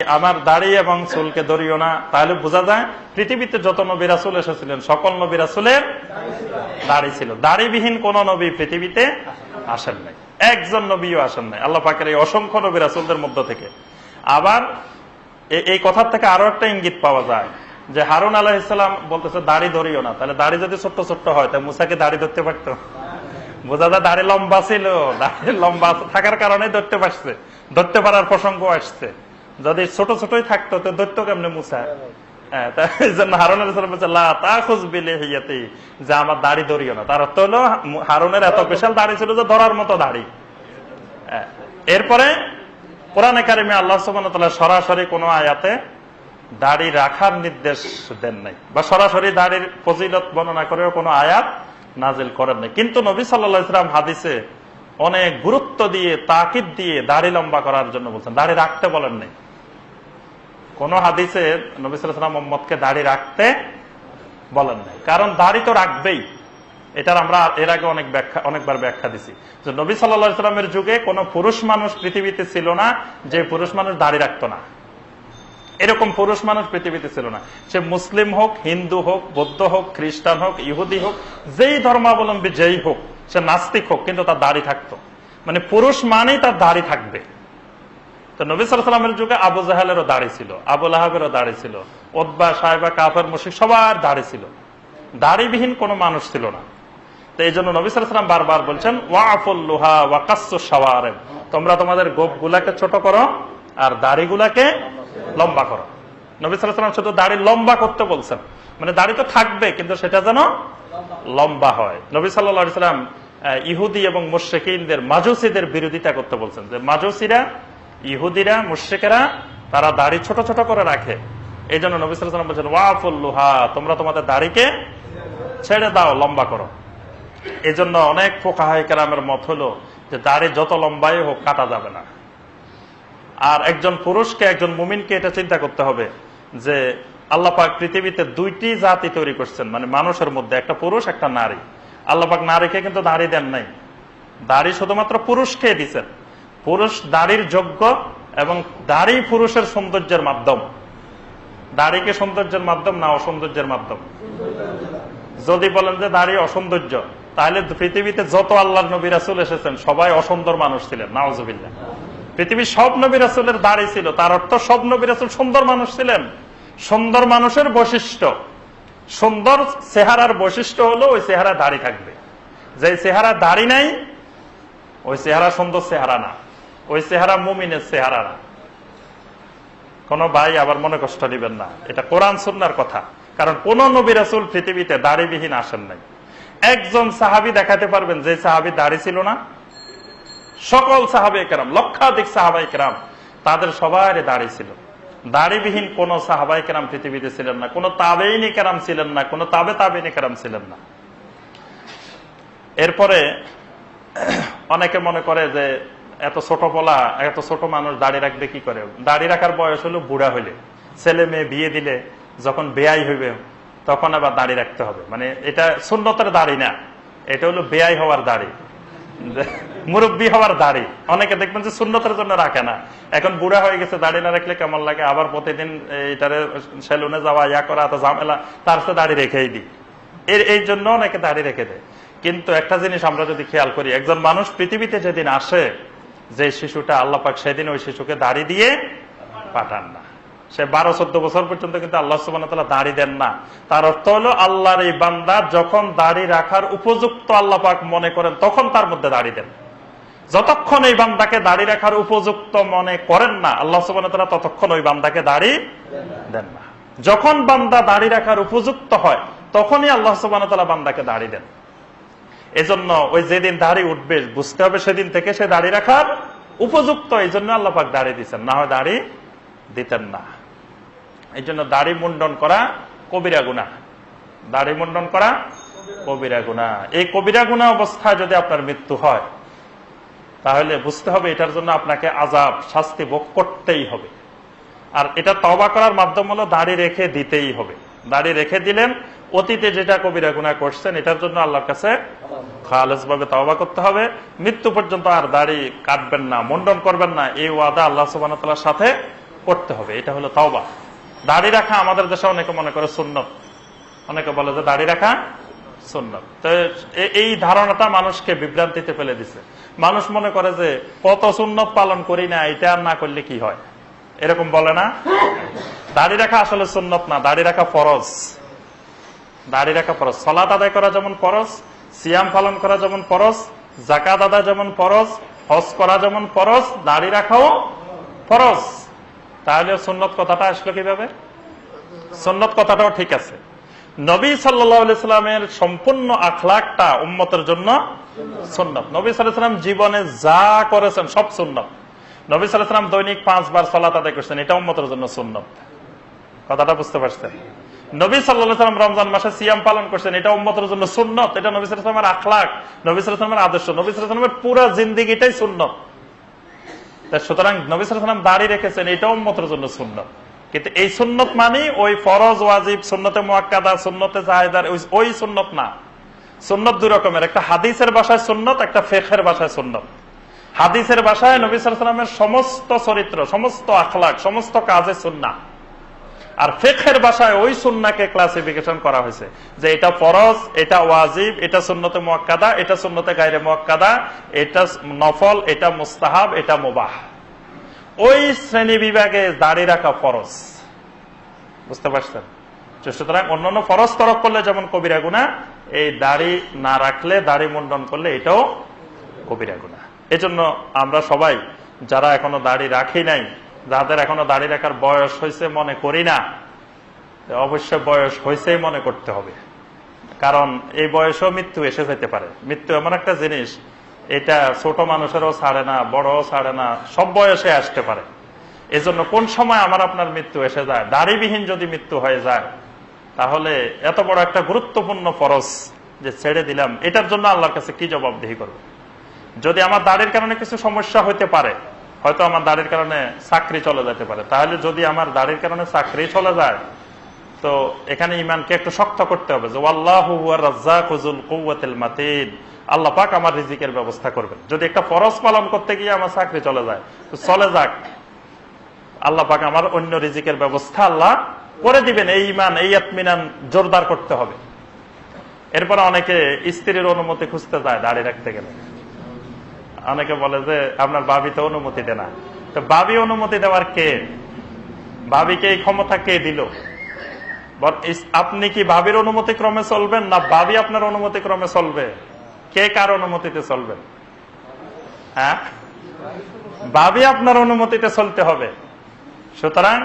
আমার দাড়ি এবং চুলকে ধরিও না, তাহলে বোঝা যায় পৃথিবীতে যত নবী রাসূল এসেছিলেন সকল নবী রাসূলের দাড়ি ছিল। দাড়িবিহীন কোন নবী পৃথিবীতে আসেন নাই, একজন নবীও আসেন নাই আল্লাহ পাকের এই অসংখ্য নবী রাসূলদের মধ্য থেকে। আবার এই কথার থেকে আরো একটা ইঙ্গিত পাওয়া যায় যে হারুন আলাইহিস সালাম বলতেছে দাড়ি ধরিও না, তাহলে দাড়ি যদি ছোট্ট ছোট্ট হয় তাহলে মুসাকে দাড়ি ধরতে পারতো? বোঝা যায় দাড়ি লম্বা ছিল, দাড়ি লম্বা থাকার কারণে ধরতে পারছে, ধরতে পারার প্রসঙ্গ আসছে। যদি ছোট ছোটই থাকতো তো ধরতো কেমনে মুসা? এই জন্য হারুন আলাইহিস সালাম বলছে লা তাখুয বিলিহিয়াতি, যে আমার দাড়ি ধরিও না। তার অর্থ হলো হারুনের এত বিশাল দাড়ি ছিল যে ধরার মতো দাড়ি। এরপরে কোরআনে কারিমে আল্লাহ সুবহানাহু ওয়া তাআলা সরাসরি কোনো আয়াতে দাড়ি রাখার নির্দেশ দেন নাই, বা সরাসরি দাড়ির ফজিলত বর্ণনা করেও কোনো আয়াত নাজিল করেন নাই। কিন্তু নবী সাল্লাল্লাহু আলাইহি ওয়াসাল্লাম হাদিসে অনেক গুরুত্ব দিয়ে তাকিদ দিয়ে দাড়ি লম্বা করার জন্য বলছেন, দাড়ি রাখতে বলেন নাই। কোন হাদিসে নবী সাল্লাল্লাহু আলাইহি ওয়াসাল্লাম উম্মতকে দাড়ি রাখতে বলেন নাই, কারণ দাড়ি তো রাখবেই। এটার আমরা এর আগে অনেকবার ব্যাখ্যা দিছি যে নবী সাল্লাল্লাহু আলাইহি ওয়াসাল্লামের যুগে কোন পুরুষ মানুষ পৃথিবীতে ছিল না যে পুরুষ মানুষ দাড়ি রাখতো না। এরকম পুরুষ মানুষ পৃথিবীতে ছিল না। সে মুসলিম হোক, হিন্দু হোক, বৌদ্ধ হোক, খ্রিস্টান হোক, ইহুদি হোক, যেই ধর্মাবলম্বী যেই হোক, সে নাস্তিক হোক, কিন্তু তার দাড়ি থাকতো। মানে পুরুষ মানেই তার দাড়ি থাকবে। তো নবী সাল্লাল্লাহু আলাইহি ওয়াসাল্লামের যুগে আবু জাহেলেরও দাড়ি ছিল, আবু লাহাবেরও দাড়ি ছিল, উতবা, সাইবা, কাফের, মুশরিক সবার দাড়ি ছিল। দাড়িবিহীন কোনো মানুষ ছিল না। তো এই জন্য নবী সাল্লাল্লাহু আলাইহি ওয়াসাল্লাম বারবার বলছেন ওয়াফুল লুহা ওয়া কাসসুশ শাওয়ারিব, তোমরা তোমাদের গোঁফগুলাকে ছোট করো আর দাড়িগুলাকে লম্বা করো। নবী সাল্লাল্লাহু আলাইহি ওয়াসাল্লাম শুধু দাড়ি লম্বা করতে বলছেন, মানে দাড়ি তো থাকবে কিন্তু সেটা যেন লম্বা হয়। নবী সাল্লাল্লাহু আলাইহি ওয়াসাল্লাম ইহুদি এবং মুশরিকীনদের, মাজুসীদের বিরোধিতা করতে বলছেন, যে মাজুসীরা, ইহুদিরা, মুশরিকেরা তারা দাড়ি ছোট ছোট করে রাখে। এই জন্য নবী সাল্লাল্লাহু আলাইহি ওয়াসাল্লাম বলছেন ওয়াফুল লুহা, তোমরা তোমাদের দাড়িকে ছেড়ে দাও, লম্বা করো। এই জন্য অনেক ফুকাহায়ে কেরামের মত হলো যে দাড়ি যত লম্বাই হোক কাটা যাবে না। আর একজন পুরুষকে, একজন মুমিনকে এটা চিন্তা করতে হবে যে আল্লাহ পাক পৃথিবীতে দুইটি জাতি তৈরি করছেন, মানে মানুষের মধ্যে একটা পুরুষ একটা নারী। আল্লাহ পাক নারীকে কিন্তু দাড়ি দেন নাই, দাড়ি শুধুমাত্র পুরুষকে দিচ্ছেন। পুরুষ দাড়ির যোগ্য এবং দাড়ি পুরুষের সৌন্দর্যের মাধ্যম। দাড়িকে সৌন্দর্যের মাধ্যম না অসৌন্দর্যের মাধ্যম? যদি বলেন যে দাড়ি অসৌন্দর্য, তাহলে পৃথিবীতে যত আল্লাহর নবী রাসূল এসেছেন সবাই অসুন্দর মানুষ ছিলেন, নাউজুবিল্লাহ। পৃথিবীর সব নবী রাসূলের দাড়ি ছিল, তার অর্থ সব নবী রাসূল সুন্দর মানুষ ছিলেন। সুন্দর মানুষের বৈশিষ্ট্য, সুন্দর চেহারার বৈশিষ্ট্য হলো ওই চেহারা দাড়ি থাকবে। যে চেহারা দাড়ি নাই ওই চেহারা সুন্দর চেহারা না, ওই চেহারা মুমিনের চেহারা না। কোন ভাই আবার মনে কষ্ট দিবেন না, এটা কোরআন সুন্নাহর কথা। কারণ কোন নবী রাসূল পৃথিবীতে দাড়িবিহীন আসেন নাই। একজন সাহাবী দেখাতে পারবেন যে সাহাবী দাড়ি ছিল না? সকল সাহাবায়ে কেরাম, লক্ষাধিক সাহাবায়ে কেরাম, তাদের সবার দাড়ি ছিল। দাড়িবিহীন কোন সাহাবায়ে কেরাম পৃথিবীতে ছিলেন না, কোন তাবেঈনে কেরাম ছিলেন না, কোন তাবেঈনে কেরাম ছিলেন না। এরপরে অনেকে মনে করে যে এত ছোট পোলা, এত ছোট মানুষ দাড়ি রাখবে কি করে? দাড়ি রাখার বয়স হলো বুড়া হইলে, ছেলে মেয়ে বিয়ে দিলে, যখন বেয়াই হইবে তখন আবার দাড়ি রাখতে হবে। মানে এটা সুন্নতের দাড়ি না, এটা হলো বেয়াই হওয়ার দাড়ি, মুরব্বী হওয়ার দাড়ি। অনেকে দেখবেন যে সুন্নতের জন্য রাখে না, এখন বুড়া হয়ে গেছে, দাড়ি না রাখলে কেমন লাগে, আবার প্রতিদিন এটারে সেলুনে যাওয়া, ইয়া করা, এত ঝামেলা, তার সাথে দাড়ি রেখেই দিই। এই জন্য অনেকে দাড়ি রেখে দেয়। কিন্তু একটা জিনিস আমরা যদি খেয়াল করি, একজন মানুষ পৃথিবীতে যেদিন আসে, যে শিশুটা, আল্লাহ পাক সেদিন ওই শিশুকে দাড়ি দিয়ে পাঠান না। সে 12-14 বছর পর্যন্ত কিন্তু আল্লাহ সুবহানাহু ওয়া তাআলা দাড়ি দেন না। তার অর্থ হলো আল্লাহর এই বান্দা যখন দাড়ি রাখার উপযুক্ত আল্লাহ পাক মনে করেন তখন তার মধ্যে দাড়ি দেন। যতক্ষণ এই বান্দাকে দাড়ি রাখার উপযুক্ত মনে করেন না আল্লাহ সুবহানাহু ওয়া তাআলা, ততক্ষণ ওই বান্দাকে দাড়ি দেন না। যখন বান্দা দাড়ি রাখার উপযুক্ত হয় তখনই আল্লাহ সুবহানাহু ওয়া তাআলা বান্দাকে দাড়ি দেন। এজন্য ওই যেদিন দাড়ি উঠবে বুঝতে হবে সেদিন থেকে সে দাড়ি রাখার উপযুক্ত। এই জন্য আল্লাহ পাক দাড়ি দিচ্ছেন, না হয় দাড়ি দিতেন না। এই জন্য দাড়ি মুন্ডন করা কবিরা গুনাহ, দাড়ি মুন্ডন করা কবিরা গুনাহ। এই কবিরা গুনাহ অবস্থায় যদি আপনার মৃত্যু হয় তাহলে বুঝতে হবে এটার জন্য আপনাকে আযাব, শাস্তি ভোগ করতেই হবে। আর এটা তওবা করার মাধ্যম হলো দাড়ি রেখে দিতেই হবে। দাড়ি রেখে দিলেন, অতীতে যেটা কবিরা গুনাহ করছেন এটার জন্য আল্লাহর কাছে খালেস ভাবে তওবা করতে হবে। মৃত্যু পর্যন্ত আর দাড়ি কাটবেন না, মুন্ডন করবেন না, এই ওয়াদা আল্লাহ সুবহানাহু ওয়া তাআলার সাথে করতে হবে। এটা হলো তাওবা। দাড়ি রাখা আমাদের দেশে অনেকে মনে করে সুন্নত, অনেকে বলে যে দাড়ি রাখা সুন্নত। তো এই ধারণাটা মানুষকে বিভ্রান্তিতে ফেলে দিছে। মানুষ মনে করে যে কত সুন্নত পালন করি না, এটা আর না করলে কি হয়, এরকম বলে না। দাড়ি রাখা আসলে সুন্নত না, দাড়ি রাখা ফরজ। দাড়ি রাখা ফরজ। সালাত আদায় করা যেমন ফরজ, সিয়াম পালন করা যেমন ফরজ, যাকাত আদায় যেমন ফরজ, হজ করা যেমন ফরজ, দাড়ি রাখাও ফরজ। তাহলে সুন্নত কথাটা আসলো কিভাবে? সুন্নত কথাটাও ঠিক আছে। নবী সাল্লাল্লাহু আলাইহি সাল্লামের সম্পূর্ণ আখলাকটা উম্মতের জন্য সুন্নত। নবী সাল্লাল্লাহু আলাইহি সাল্লাম জীবনে যা করেছেন সব সুন্নত। নবী সাল্লাল্লাহু আলাইহি সাল্লাম দৈনিক 5 বার সালাত আদায় করছেন, এটা উম্মতের জন্য সুন্নত। কথাটা বুঝতে পারছেন? নবী সাল্লাল্লাহু আলাইহি সাল্লাম রমজান মাসে সিয়াম পালন করছেন, এটা উম্মতের জন্য সুন্নত। এটা নবী সাল্লাল্লাহু আলাইহি সাল্লামের আখলাক, নবী সাল্লাল্লাহু আলাইহি সাল্লামের আদর্শ, নবী সাল্লাল্লাহু আলাইহি সাল্লামের পুরো জিন্দেগিটাই সুন্নত। সুতরাং নবী সাল্লাল্লাহু আলাইহি সাল্লাম দাড়ি রেখেছেন, এটা উম্মতের জন্য সুন্নত। কিন্তু এই সুন্নত মানে ওই ফরজ ওয়াজিব, সুন্নতে মুআক্কাদা, সুন্নতে জায়েদার ওই সুন্নত না। সুন্নত দুই রকমের, একটা হাদিসের ভাষায় সুন্নত, একটা ফিকহের ভাষায় সুন্নত। হাদিসের ভাষায় নবী সাল্লাল্লাহু আলাইহি সাল্লামের সমস্ত চরিত্র, সমস্ত আখলাক, সমস্ত কাজে সুন্নাহ। আর ফিকহের ভাষায় ওই সুন্নাহকে ক্লাসিফিকেশন করা হয়েছে যে এটা ফরজ, এটা ওয়াজিব, এটা সুন্নতে মুআক্কাদা, এটা সুন্নতে গায়রে মুআক্কাদা, এটা নফল, এটা মুস্তাহাব, এটা মুবাহ। ওই শ্রেণী বিভাগে দাড়ি রাখা ফরজ। বুঝতে পারছেন? সুতরাং অন্যান্য ফরজ তরক করলে যেমন কবিরা গুনাহ, এই দাড়ি না রাখলে, দাড়ি মুন্ডন করলে এটাও কবিরা গুনাহ। এজন্য আমরা সবাই যারা এখনো দাড়ি রাখি নাই, যাদের এখনো দাড়ি রাখার বয়স হয়েছে মনে করি না, অবশ্যই বয়স হয়েছেই মনে করতে হবে। কারণ এই বয়সেও মৃত্যু এসে যেতে পারে। মৃত্যু এমন একটা জিনিস, এটা ছোট মানুষেরও ছাড়ে না, বড়ও ছাড়ে না, সব বয়সে আসতে পারে। এজন্য কোন সময় আমার আপনার মৃত্যু এসে যায়, দাড়িবিহীন যদি মৃত্যু হয়ে যায়, তাহলে এত বড় একটা গুরুত্বপূর্ণ ফরজ যে ছেড়ে দিলাম, এটার জন্য আল্লাহর কাছে কি জবাবদিহি করবে? যদি আমার দাড়ির কারণে কিছু সমস্যা হইতে পারে, হয়তো আমার দাড়ির কারণে চাকরি চলে যেতে পারে, তাহলে যদি আমার দাড়ির কারণে চাকরি চলে যায়, তো এখানে ইমানকে একটু শক্ত করতে হবে যে আল্লাহু হুয়ার রাজ্জাকু যুল কুওয়াতিল মাতিন, আল্লাহ পাক আমার রিজিকের ব্যবস্থা করবেন। যদি একটা ফরজ পালন করতে গিয়ে আমার চাকরি চলে যায়, তো চলে যাক, আল্লাহ পাক আমার অন্য রিজিকের ব্যবস্থা আল্লাহ করে দিবেন। এই ইমান, এই ইতমিনান জোরদার করতে হবে। এরপর অনেকে স্ত্রীর অনুমতি খুঁজতে যায় দাড়ি রাখতে গেলে। অনেকে বলে যে আপনার ভাবি তো অনুমতি দেয় না। তো ভাবি অনুমতি দেওয়ার কে? ভাবিকে এই ক্ষমতা কে দিল? আপনি কি ভাবির অনুমতি ক্রমে চলবেন, না ভাবি আপনার অনুমতি ক্রমে চলবে? কে কার অনুমতিতে চলবেন? হ্যাঁ, ভাবি আপনার অনুমতিতে চলতে হবে। সুতরাং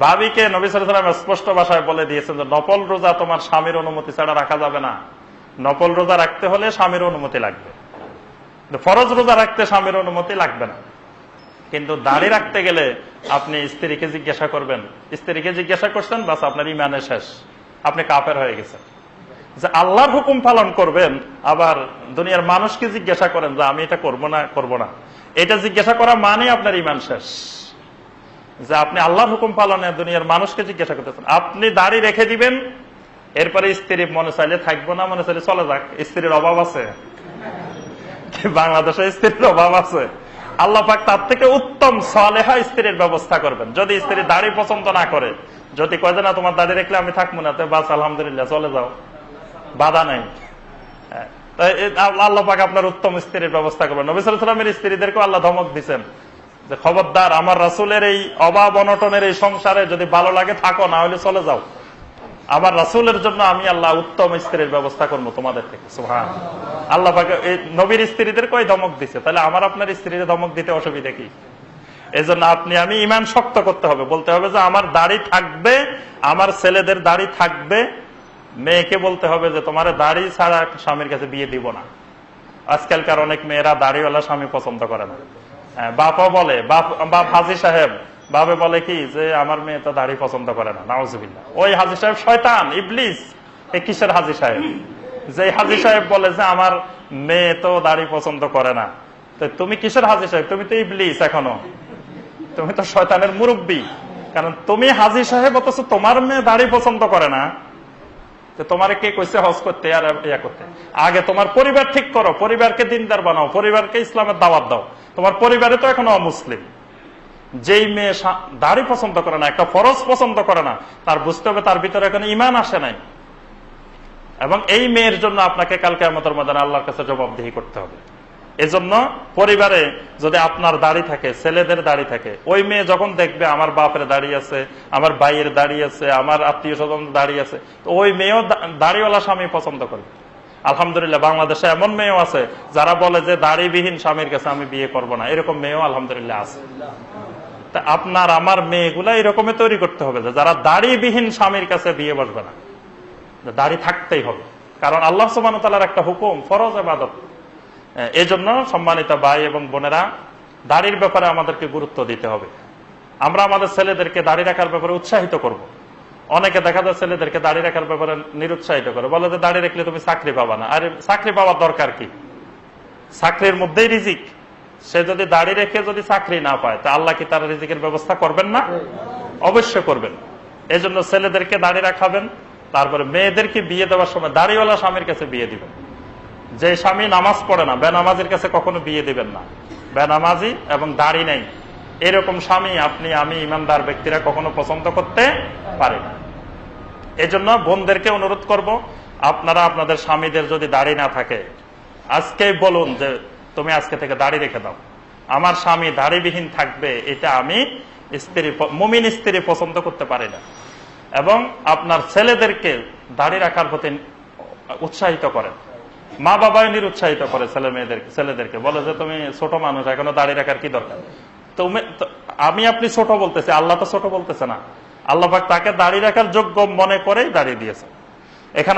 ভাবিকে নবী সাল্লাল্লাহু আলাইহি ওয়াসাল্লাম স্পষ্ট ভাষায় বলে দিয়েছেন যে নফল রোজা তোমার স্বামীর অনুমতি ছাড়া রাখা যাবে না। নফল রোজা রাখতে হলে স্বামীর অনুমতি লাগবে, ফরজ রোজা রাখতে স্বামীর অনুমতি লাগবে না। কিন্তু দাড়ি রাখতে গেলে আপনি স্ত্রীকে জিজ্ঞাসা করবেন, স্ত্রীকে জিজ্ঞাসা করছেন, বাস আপনার ইমানে শেষ, আপনি কাফের হয়ে গেছেন। যে আল্লাহর হুকুম পালন করবেন, আবার দুনিয়ার মানুষকে জিজ্ঞাসা করেন যে আমি এটা করব না করব না, এটা জিজ্ঞাসা করা মানে আপনার ইমান শেষ। যে আপনি আল্লাহর হুকুম পালনে দুনিয়ার মানুষকে জিজ্ঞাসা করতেছেন। আপনি দাড়ি রেখে দিবেন, এরপরে স্ত্রী মনে চাইলে থাকবো না, মনে চাইলে চলে যাক। স্ত্রীর অভাব আছে বাংলাদেশে? স্ত্রীর অভাব আছে? আল্লাহ পাক তার থেকে উত্তম সালেহা স্ত্রীর ব্যবস্থা করবেন। যদি স্ত্রী দাড়ি পছন্দ না করে, যদি কয় যে না তোমার দাড়ি রাখলে আমি থাকবো না, তো বাস আলহামদুলিল্লাহ চলে যাও, বাধা নাই। আল্লাহ পাক আপনার উত্তম স্ত্রীর ব্যবস্থা করবেন। নবী সাল্লাল্লাহু আলাইহি ওয়াসাল্লামের স্ত্রীদেরকে আল্লাহ ধমক দিচ্ছেন যে খবরদার, আমার রাসূলের এই অভাব অনটনের এই সংসারে যদি ভালো লাগে থাকো, না হলে চলে যাও। আমার রাসূলের জন্য আমি আল্লাহ উত্তম স্ত্রীর ব্যবস্থা করবো তোমাদের থেকে। সুবহানাল্লাহ। আল্লাহ পাক এই নবীর স্ত্রীদেরকে ধমক দিচ্ছে, তাহলে আমার আপনার স্ত্রীদের ধমক দিতে অসুবিধা কি? এজন্য আপনি আমি ইমান শক্ত করতে হবে, বলতে হবে যে আমার দাড়ি থাকবে, আমার ছেলেদের দাড়ি থাকবে। মেয়েকে বলতে হবে যে তোমার দাড়ি ছাড়া স্বামীর কাছে বিয়ে দিব না। আজকালকার অনেক মেয়েরা দাড়িওয়ালা স্বামী পছন্দ করে না। বাপও বলে, বাপ হাজী সাহেব ভাবে বলে কি যে আমার মেয়ে তো দাড়ি পছন্দ করে না, নাউজুবিল্লাহ। ওই হাজী সাহেব শয়তান, ইবলিস। এই কিসের হাজী সাহেব? যে হাজী সাহেব বলে যে আমার মেয়ে তো দাড়ি পছন্দ করে না, তো তুমি কিসের হাজী সাহেব? তুমি তো ইবলিস, এখনো তুমি তো শয়তানের মুরব্বী। কারণ তুমি হাজী সাহেব, অথচ তোমার মেয়ে দাড়ি পছন্দ করে না। তোমার কে কইছে হজ করতে আর ইয়া করতে? আগে তোমার পরিবার ঠিক করো, পরিবারকে দিনদার বানাও, পরিবারকে ইসলামের দাওয়াত দাও। তোমার পরিবারে তো এখনো অমুসলিম। যেই মেয়ে দাড়ি পছন্দ করে না, একটা ফরজ পছন্দ করে না, তার বুঝতে হবে তার ভিতরে এখন ঈমান আসে নাই, এবং এই মেয়ের জন্য আপনাকে কাল কিয়ামতের ময়দানে আল্লাহর কাছে জবাবদিহি করতে হবে। এজন্য পরিবারে যদি আপনার দাড়ি থাকে, ছেলেদের দাড়ি থাকে, ওই মেয়ে যখন দেখবে আমার বাপের দাড়ি আছে, আমার ভাইয়ের দাড়ি আছে, আমার আত্মীয় স্বজন দাড়ি আছে, তো ওই মেয়েও দাড়িওয়ালা স্বামী পছন্দ করবে। আলহামদুলিল্লাহ বাংলাদেশে এমন মেয়েও আছে যারা বলে যে দাড়িবিহীন স্বামীর কাছে আমি বিয়ে করব না, এরকম মেয়েও আলহামদুলিল্লাহ আছে। তা আপনার আমার মেয়েগুলা এরকমই তৈরি করতে হবে যে যারা দাড়িবিহীন স্বামীর কাছে বিয়ে বসবে না, দাড়ি থাকতেই হবে, কারণ আল্লাহ সুবহানাহু ওয়া তাআলার একটা হুকুম, ফরজ ইবাদত। এই জন্য সম্মানিত ভাই এবং বোনেরা, দাড়ির ব্যাপারে আমাদেরকে গুরুত্ব দিতে হবে। আমরা আমাদের ছেলেদেরকে দাড়ি রাখার ব্যাপারে উৎসাহিত করব। অনেকে দেখা যায় ছেলেদেরকে দাড়ি রাখার ব্যাপারে নিরুৎসাহিত করে, বলে যে দাড়ি রাখলে তুমি চাকরি পাবা না। আরে চাকরি পাওয়ার দরকার কি? চাকরির মধ্যেই রিজিক। সে যদি দাড়ি রেখে যদি চাকরি না পায়, তা আল্লাহ কি তার রিজিকের ব্যবস্থা করবেন না? অবশ্যই করবেন। এই জন্য ছেলেদেরকে দাড়ি রাখাবেন। তারপরে মেয়েদেরকে বিয়ে দেওয়ার সময় দাড়িওয়ালা স্বামীর কাছে বিয়ে দিবেন। যে স্বামী নামাজ পড়ে না, বেনামাজির কাছে কখনো বিয়ে দিবেন না। বেনামাজি এবং দাড়ি নেই এরকম স্বামী আপনি, আমি, ইমানদার ব্যক্তিরা কখনো পছন্দ করতে পারি না। এই জন্য বোনদেরকে অনুরোধ করব, আপনারা আপনাদের স্বামীদের যদি দাড়ি না থাকে, আজকেই বলুন যে তুমি আজকে থেকে দাড়ি রেখে দাও, আমার স্বামী দাড়িবিহীন থাকবে, এটা আমি স্ত্রী, মুমিন স্ত্রী পছন্দ করতে পারি না। এবং আপনার ছেলেদেরকে দাড়ি রাখার প্রতি উৎসাহিত করেন। মা বাবাই নিরুৎসাহিত করে ছেলেদেরকে বলে যে তুমি ছোট মানুষ, এখনো দাড়ি রাখার কি দরকার? আমি আপনি ছোট বলতেছি, আল্লাহ তো ছোট বলতেছে না। আল্লাহ পাক তাকে দাড়ি রাখার যোগ্য মনে করেই দাড়ি দিয়েছে। এখানে